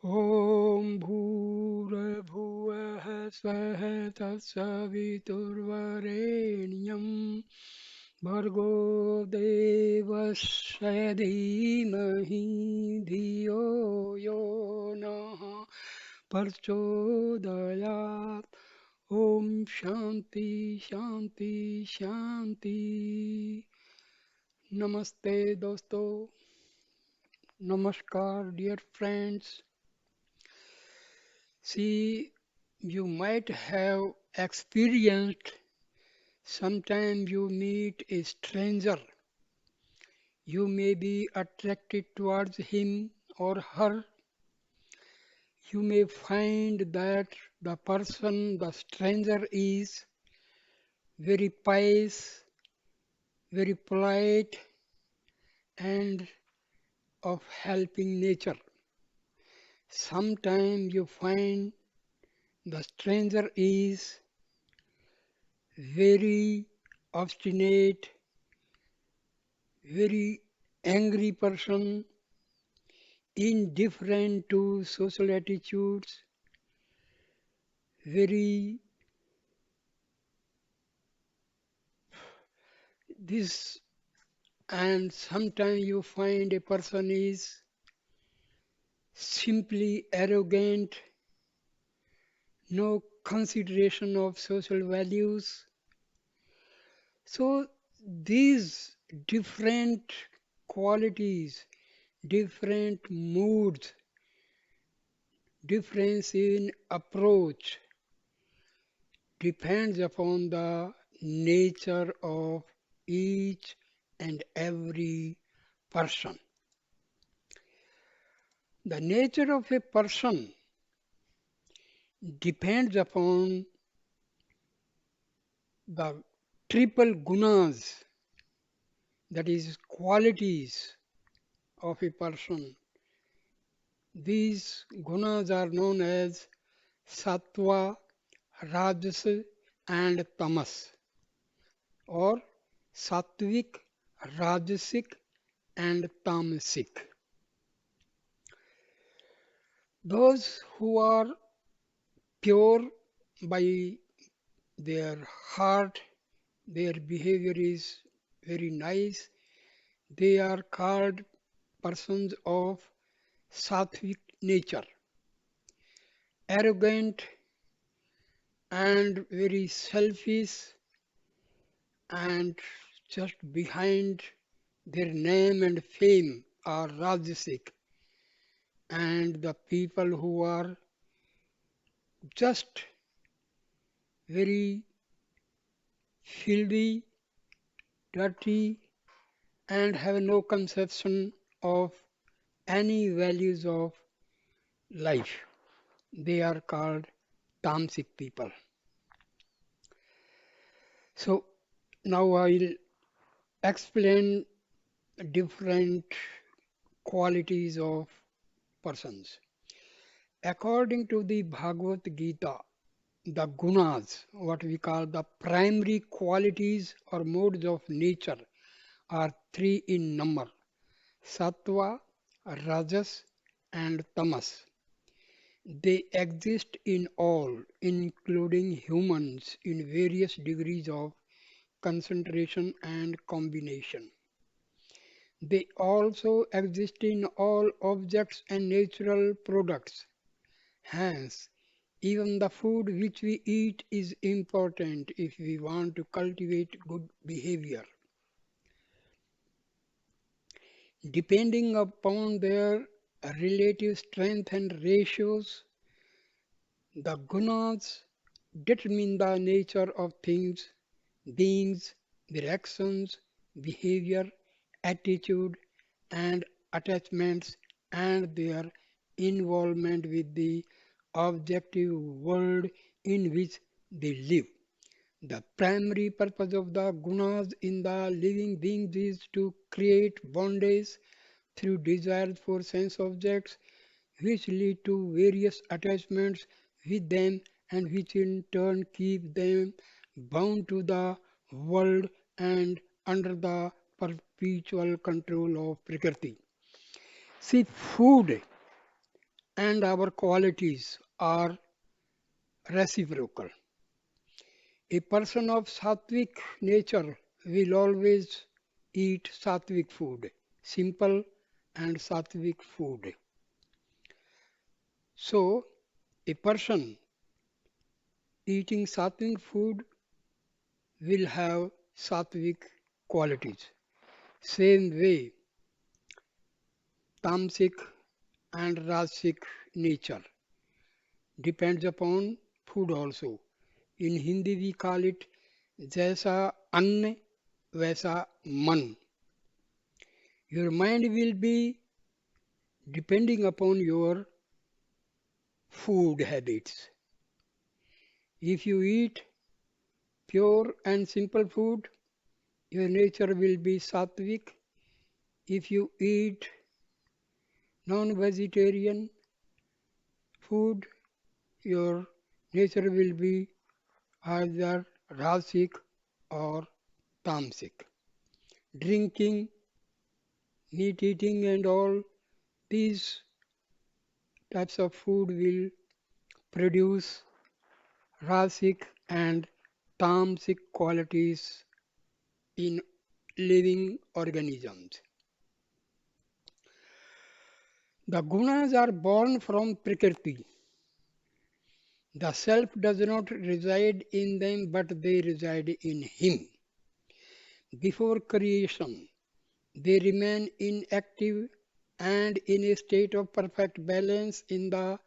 ॐ भूर्भुवः स्वः तत्सवितुर्वरेण्यं भर्गो देवस्य धीमहि धियो यो नः प्रचोदयात् ॐ शान्ति शान्ति शान्ति नमस्ते दोस्तों नमस्कार dear friends. See, you might have experienced sometime you meet a stranger. You may be attracted towards him or her. You may find that the person, the stranger, is very pious, very polite, and of helping nature. Sometimes you find the stranger is very obstinate, very angry person, indifferent to social attitudes, very this, and sometimes you find a person is simply arrogant, no consideration of social values. So these different qualities, different moods, difference in approach depends upon the nature of each and every person. The nature of a person depends upon the triple gunas, that is, qualities of a person. These gunas are known as Sattva, Rajasic, and Tamas, or Sattvic, Rajasic, and Tamasic. Those who are pure by their heart, their behavior is very nice. They are called persons of sattvic nature. Arrogant and very selfish and just behind their name and fame are Rajasic. And the people who are just very filthy, dirty, and have no conception of any values of life. They are called Tamasic people. So now I'll explain different qualities of persons. According to the Bhagavad Gita, the gunas, what we call the primary qualities or modes of nature, are three in number: Sattva, Rajas, and Tamas. They exist in all, including humans, in various degrees of concentration and combination. They also exist in all objects and natural products. Hence, even the food which we eat is important if we want to cultivate good behavior. Depending upon their relative strength and ratios, the gunas determine the nature of things, beings, their actions, behavior, attitude, and attachments, and their involvement with the objective world in which they live. The primary purpose of the gunas in the living beings is to create bondage through desires for sense objects, which lead to various attachments with them and which in turn keep them bound to the world and under the perpetual control of Prakriti. See, food and our qualities are reciprocal. A person of sattvic nature will always eat sattvic food, simple and sattvic food. So, a person eating sattvic food will have sattvic qualities. Same way, Tamasic and Rajasic nature depends upon food also. In Hindi we call it जैसा अन्न वैसा मन. Your mind will be depending upon your food habits. If you eat pure and simple food, your nature will be sattvic. If you eat non-vegetarian food, your nature will be either Rasic or Tamasic. Drinking, meat eating and all these types of food will produce Rasic and Tamasic qualities in living organisms. The gunas are born from Prakriti. The self does not reside in them, but they reside in him. Before creation, they remain inactive and in a state of perfect balance in the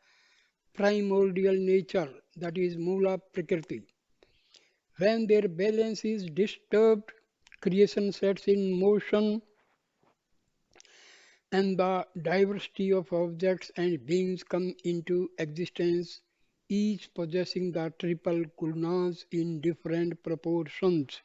primordial nature, that is Mulaprakriti. When their balance is disturbed, creation sets in motion and the diversity of objects and beings come into existence, each possessing the triple gunas in different proportions.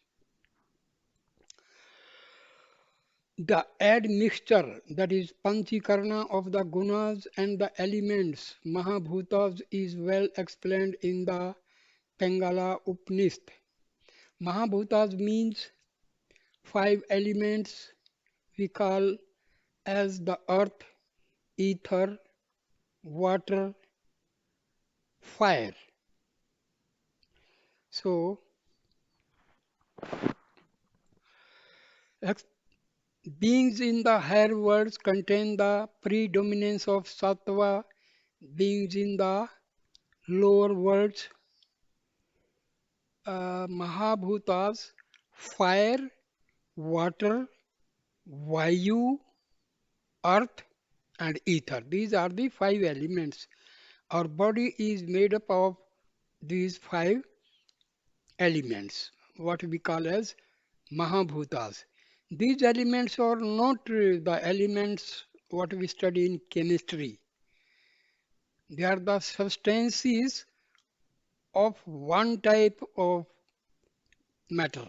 The admixture, that is panchikarna of the gunas and the elements, Mahabhutas, is well explained in the Pangala Upanishad. Mahabhutas means five elements we call as the earth, ether, water, fire. So, ex- beings in the higher worlds contain the predominance of Sattva, beings in the lower worlds, Mahabhutas, fire, water, Vayu, earth, and ether. These are the five elements. Our body is made up of these five elements, what we call as Mahabhutas. These elements are not the elements what we study in chemistry. They are the substances of one type of matter.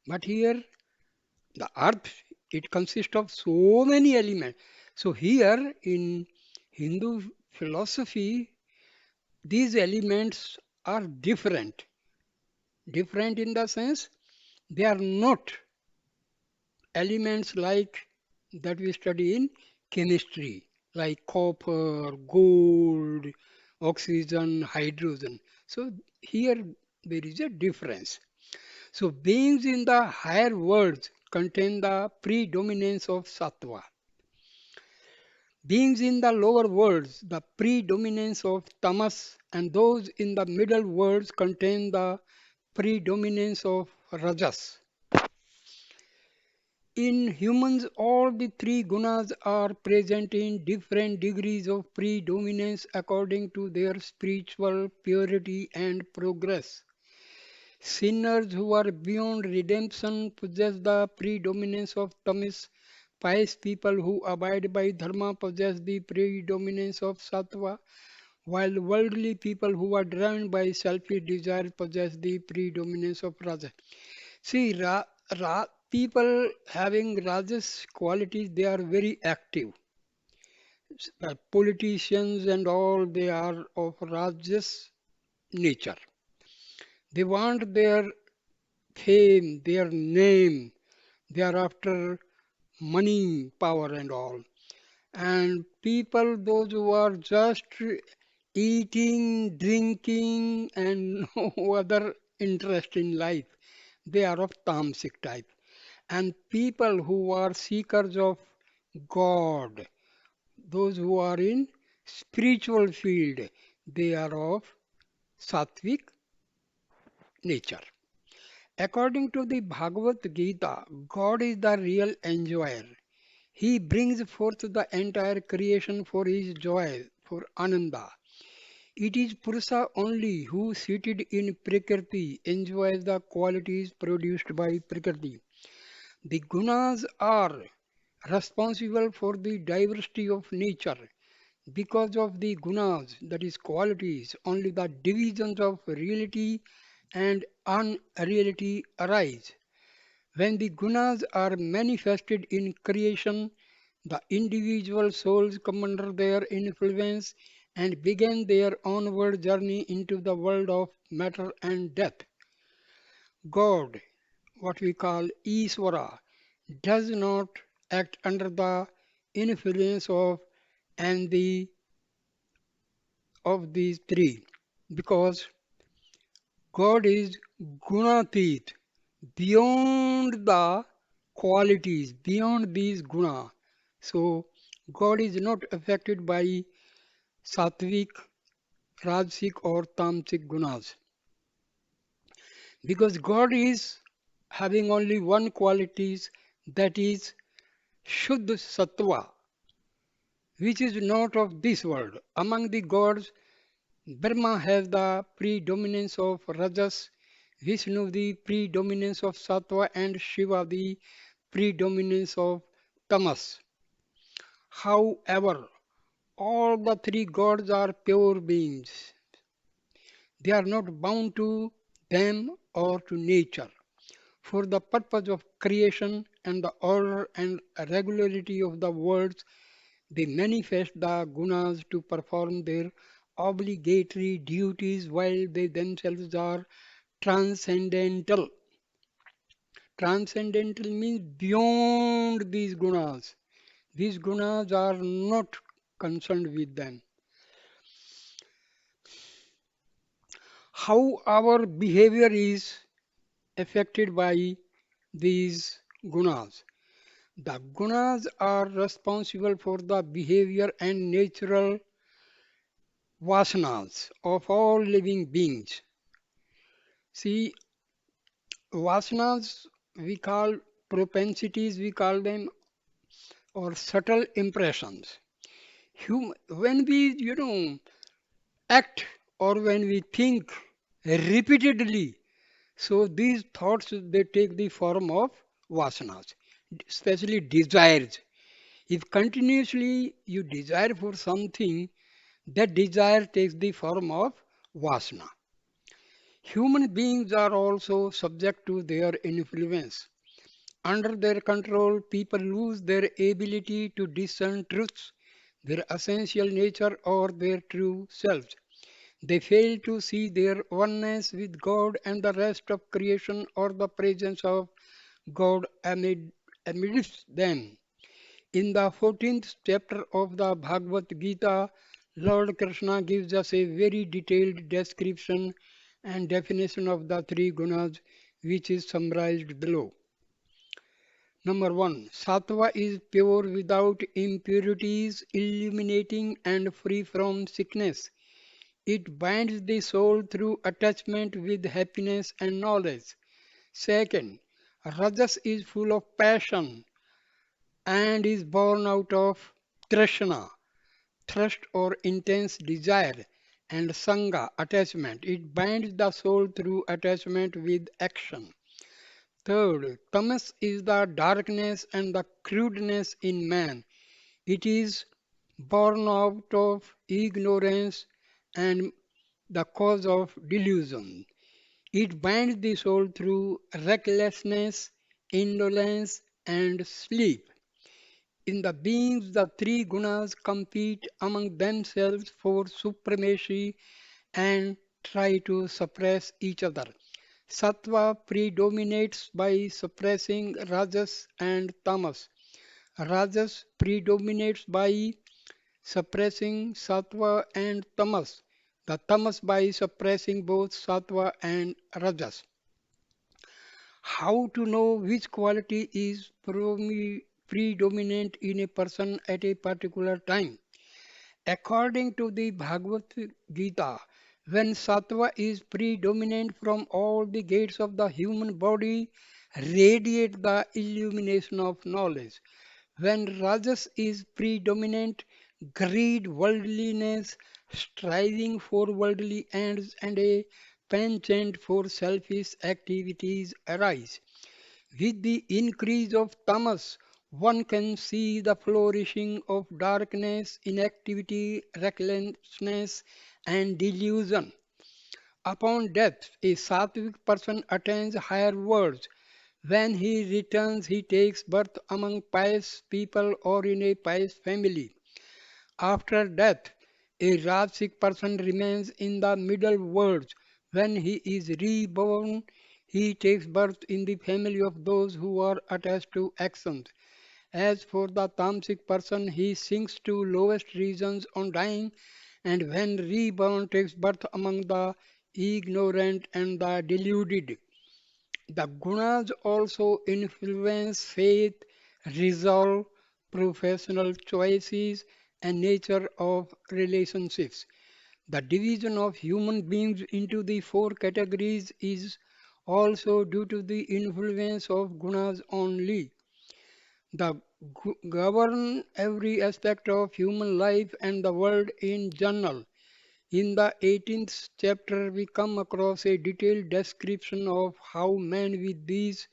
But here, the earth, it consists of so many elements. So here in Hindu philosophy, these elements are different. Different in the sense they are not elements like that we study in chemistry, like copper, gold, oxygen, hydrogen. So here there is a difference. So beings in the higher worlds contain the predominance of sattva. Beings in the lower worlds, the predominance of tamas, and those in the middle worlds contain the predominance of rajas. In humans, all the three gunas are present in different degrees of predominance according to their spiritual purity and progress. Sinners who are beyond redemption possess the predominance of tamas. Pious people who abide by dharma possess the predominance of sattva, while worldly people who are driven by selfish desire possess the predominance of rajas. See, people having rajas qualities, they are very active. Politicians and all, they are of rajas nature. They want their fame, their name. They are after money, power, and all. And people, those who are just eating, drinking, and no other interest in life, they are of Tamasic type. And people who are seekers of God, those who are in spiritual field, they are of Sattvic nature. According to the Bhagavad Gita, God is the real enjoyer. He brings forth the entire creation for his joy, for Ananda. It is Purusa only who, seated in Prakriti, enjoys the qualities produced by Prakriti. The gunas are responsible for the diversity of nature. Because of the gunas, that is qualities, only the divisions of reality and unreality arise. When the gunas are manifested in creation, the individual souls come under their influence and begin their onward journey into the world of matter and death. God, what we call Iswara, does not act under the influence and the of these three because God is gunatit, beyond the qualities, beyond these guna. So God is not affected by sattvic, rajasic or tamasic gunas because God is having only one qualities, that is Shuddha Sattva, which is not of this world. Among the gods, Brahma has the predominance of Rajas, Vishnu the predominance of Sattva, and Shiva the predominance of Tamas. However, all the three gods are pure beings. They are not bound to them or to nature. For the purpose of creation and the order and regularity of the worlds, they manifest the gunas to perform their obligatory duties while they themselves are transcendental. Transcendental means beyond these gunas. These gunas are not concerned with them. How our behavior is affected by these gunas. The gunas are responsible for the behavior and natural vasanas of all living beings. See, vasanas we call propensities, we call them, or subtle impressions. When we, act or when we think repeatedly, so these thoughts they take the form of vasanas, especially desires. If continuously you desire for something, that desire takes the form of vasana. Human beings are also subject to their influence. Under their control, people lose their ability to discern truths, their essential nature, or their true selves. They fail to see their oneness with God and the rest of creation or the presence of God amidst them. In the 14th chapter of the Bhagavad Gita, Lord Krishna gives us a very detailed description and definition of the three gunas, which is summarized below. Number one, Sattva is pure without impurities, illuminating and free from sickness. It binds the soul through attachment with happiness and knowledge. Second, Rajas is full of passion and is born out of trishna, thirst or intense desire, and sangha, attachment. It binds the soul through attachment with action. Third, tamas is the darkness and the crudeness in man. It is born out of ignorance and the cause of delusion. It binds the soul through recklessness, indolence, and sleep. In the beings, the three gunas compete among themselves for supremacy and try to suppress each other. Sattva predominates by suppressing Rajas and Tamas. Rajas predominates by suppressing Sattva and Tamas. The Tamas by suppressing both Sattva and Rajas. How to know which quality is predominant in a person at a particular time? According to the Bhagavad Gita, when Sattva is predominant from all the gates of the human body, radiate the illumination of knowledge. When Rajas is predominant, greed, worldliness, striving for worldly ends, and a penchant for selfish activities arise. With the increase of tamas, one can see the flourishing of darkness, inactivity, recklessness, and delusion. Upon death, a sattvic person attains higher worlds. When he returns, he takes birth among pious people or in a pious family. After death, a Rajasic person remains in the middle worlds. When he is reborn, he takes birth in the family of those who are attached to actions. As for the Tamasic person, he sinks to lowest regions on dying, and when reborn takes birth among the ignorant and the deluded. The gunas also influence faith, resolve, professional choices, and nature of relationships. The division of human beings into the four categories is also due to the influence of gunas only. The govern every aspect of human life and the world in general. In the 18th chapter, we come across a detailed description of how men with these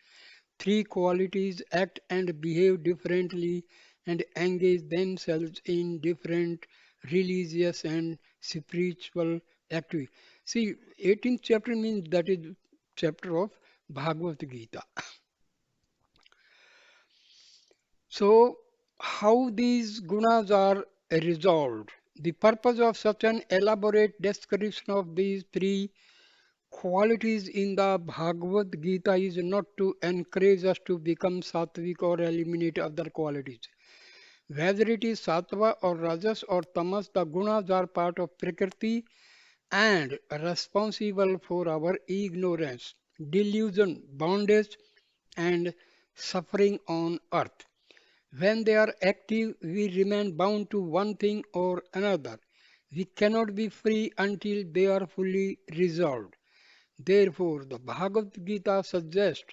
three qualities act and behave differently and engage themselves in different religious and spiritual activities. See, 18th chapter means that is chapter of Bhagavad Gita. So, how these gunas are resolved? The purpose of such an elaborate description of these three qualities in the Bhagavad Gita is not to encourage us to become sattvic or eliminate other qualities. Whether it is sattva or rajas or tamas, the gunas are part of prakriti and responsible for our ignorance, delusion, bondage, and suffering on earth. When they are active, we remain bound to one thing or another. We cannot be free until they are fully resolved. Therefore, the Bhagavad Gita suggests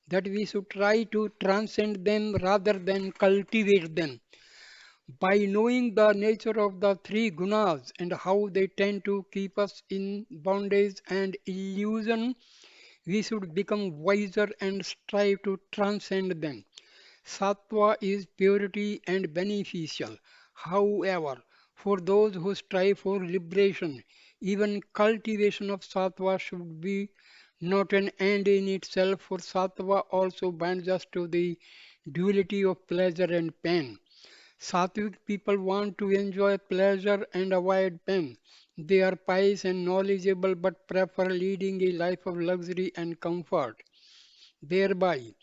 that we should try to transcend them rather than cultivate them. By knowing the nature of the three gunas and how they tend to keep us in bondage and illusion, we should become wiser and strive to transcend them. Sattva is purity and beneficial. However, for those who strive for liberation, even cultivation of sattva should be not an end in itself, for sattva also binds us to the duality of pleasure and pain. Sattvic people want to enjoy pleasure and avoid pain. They are pious and knowledgeable but prefer leading a life of luxury and comfort. Thereby,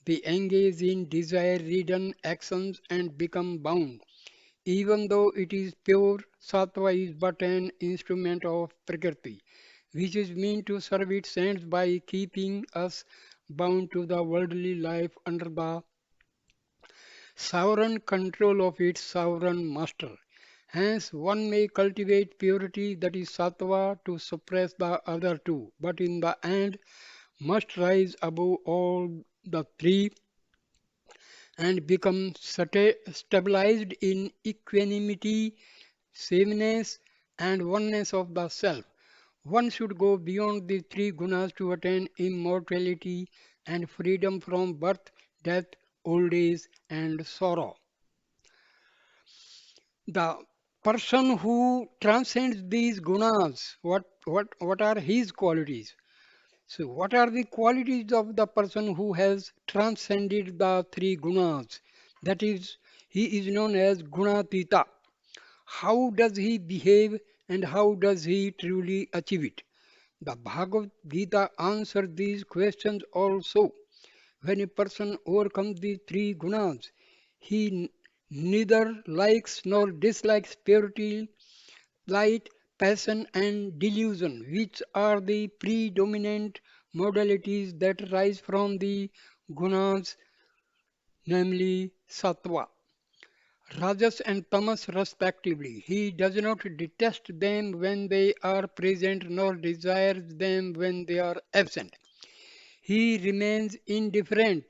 they engage in desire-ridden actions and become bound. Even though it is pure, sattva is but an instrument of Prakriti, which is meant to serve its ends by keeping us bound to the worldly life under the sovereign control of its sovereign master. Hence, one may cultivate purity, that is sattva, to suppress the other two, but in the end must rise above all the three and become stabilized in equanimity, sameness, and oneness of the self. One should go beyond the three gunas to attain immortality and freedom from birth, death, old age, and sorrow. The person who transcends these gunas, what are his qualities? So, what are the qualities of the person who has transcended the three gunas? That is, he is known as gunatita. How does he behave and how does he truly achieve it? The Bhagavad Gita answers these questions also. When a person overcomes the three gunas, He neither likes nor dislikes purity, light, passion, and delusion, which are the predominant modalities that rise from the gunas, namely sattva, rajas, and tamas, respectively. He does not detest them when they are present nor desires them when they are absent. He remains indifferent,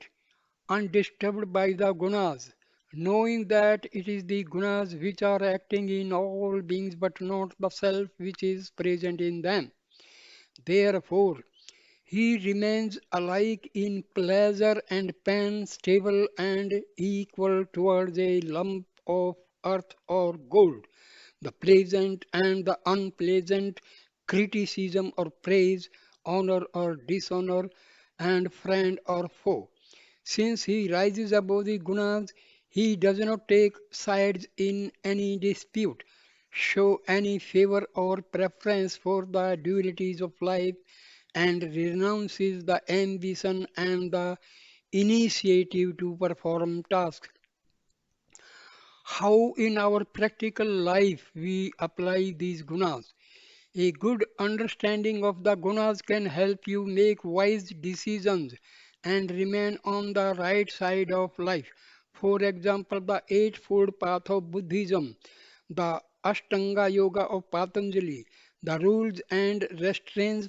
undisturbed by the gunas, knowing that it is the gunas which are acting in all beings but not the self which is present in them. Therefore, he remains alike in pleasure and pain, stable and equal towards a lump of earth or gold, the pleasant and the unpleasant, criticism or praise, honor or dishonor, and friend or foe. Since he rises above the gunas, he does not take sides in any dispute, show any favor or preference for the dualities of life, and renounces the ambition and the initiative to perform tasks. How in our practical life we apply these gunas? A good understanding of the gunas can help you make wise decisions and remain on the right side of life. For example, the Eightfold Path of Buddhism, the Ashtanga Yoga of Patanjali, the rules and restraints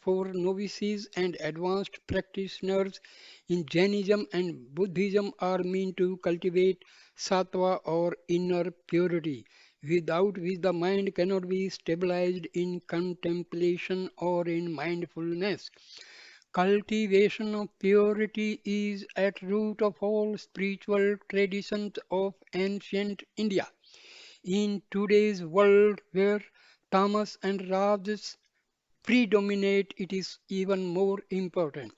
for novices and advanced practitioners in Jainism and Buddhism are meant to cultivate sattva or inner purity, without which the mind cannot be stabilized in contemplation or in mindfulness. Cultivation of purity is at root of all spiritual traditions of ancient India. In today's world where tamas and rajas predominate, it is even more important.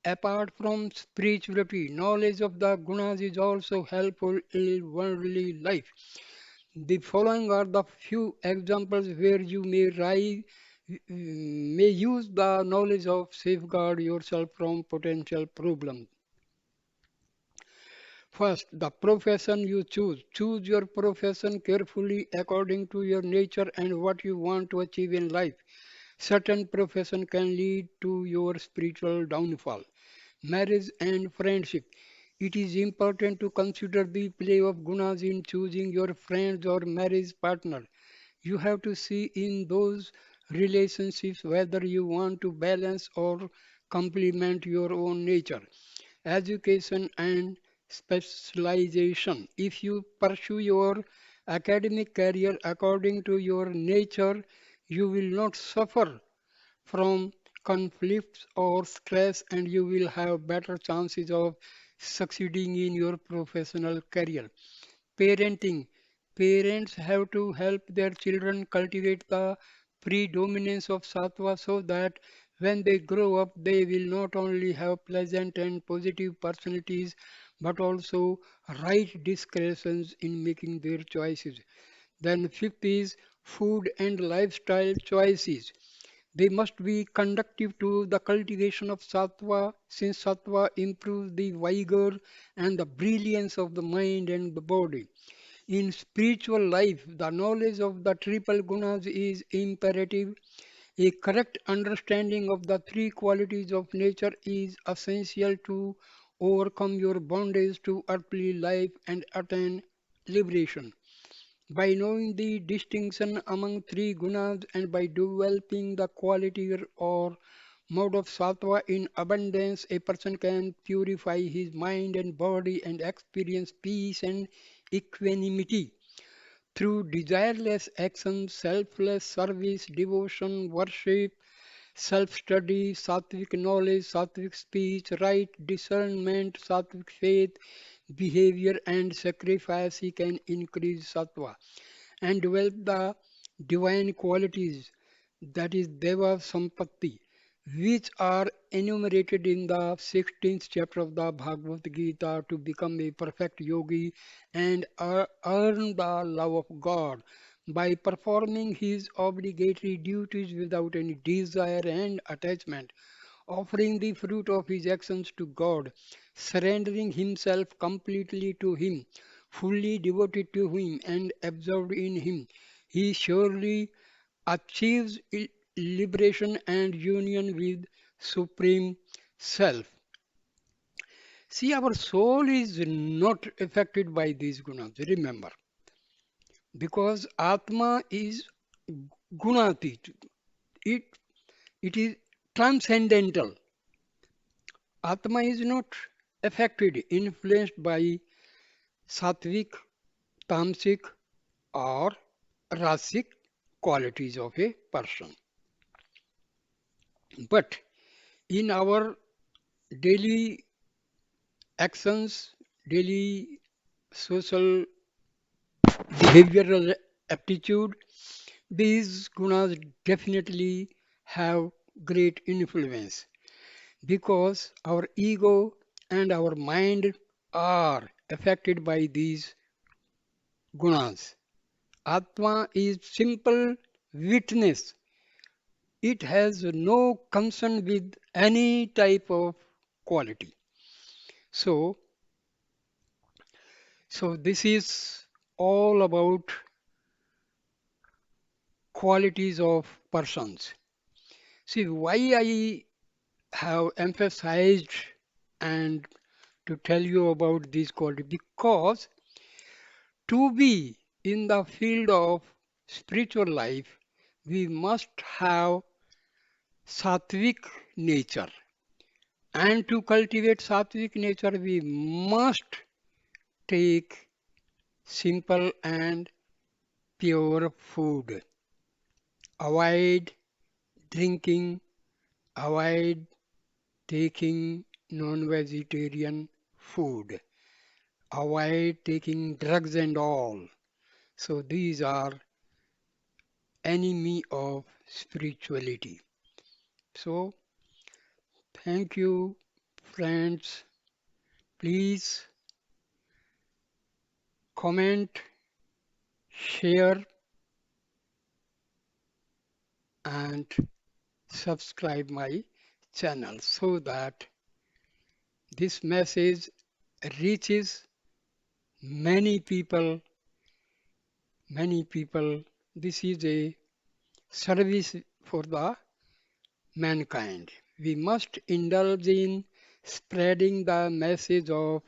Apart from spirituality, knowledge of the gunas is also helpful in worldly life. The following are the few examples where you may use the knowledge of safeguard yourself from potential problems. First, the profession you choose. Choose your profession carefully according to your nature and what you want to achieve in life. Certain profession can lead to your spiritual downfall. Marriage and friendship. It is important to consider the play of gunas in choosing your friends or marriage partner. You have to see in those relationships whether you want to balance or complement your own nature. Education and specialization. If you pursue your academic career according to your nature, you will not suffer from conflicts or stress and you will have better chances of succeeding in your professional career. Parenting. Parents have to help their children cultivate the predominance of sattva so that when they grow up, they will not only have pleasant and positive personalities but also right discretions in making their choices. Then, fifth is food and lifestyle choices. They must be conducive to the cultivation of sattva, since sattva improves the vigor and the brilliance of the mind and the body. In spiritual life, the knowledge of the triple gunas is imperative. A correct understanding of the three qualities of nature is essential to overcome your bondage to earthly life and attain liberation. By knowing the distinction among three gunas and by developing the quality or mode of sattva in abundance, a person can purify his mind and body and experience peace and equanimity. Through desireless action, selfless service, devotion, worship, self study, sattvic knowledge, sattvic speech, right discernment, sattvic faith, behavior, and sacrifice, he can increase sattva and develop the divine qualities, that is Deva Sampatti, which are enumerated in the 16th chapter of the Bhagavad Gita to become a perfect yogi and earn the love of God by performing his obligatory duties without any desire and attachment. offering the fruit of his actions to God, surrendering himself completely to him, fully devoted to him and absorbed in him, he surely achieves liberation and union with Supreme Self. See, our soul is not affected by these gunas, remember, because Atma is gunatit. It, it is transcendental. Atma is not affected, influenced by Sattvic, Tamasic, or Rasic qualities of a person. But in our daily actions, daily social behavioral aptitude, these gunas definitely have great influence because our ego and our mind are affected by these gunas. Atma is simple witness. It has no concern with any type of quality. So, so this is all about qualities of persons. See, why I have emphasized and to tell you about these qualities because to be in the field of spiritual life, we must have sattvic nature. And to cultivate sattvic nature, we must take simple and pure food. Avoid drinking, avoid taking non-vegetarian food, avoid taking drugs and all. So these are enemy of spirituality. So thank you, friends. Please comment, share, and subscribe my channel so that this message reaches many people, many people. This is a service for the mankind. We must indulge in spreading the message of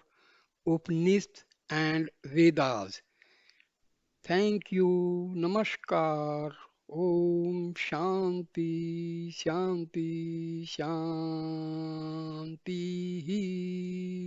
Upanishads and Vedas. Thank you. Namaskar. Om Shanti Shanti Shanti.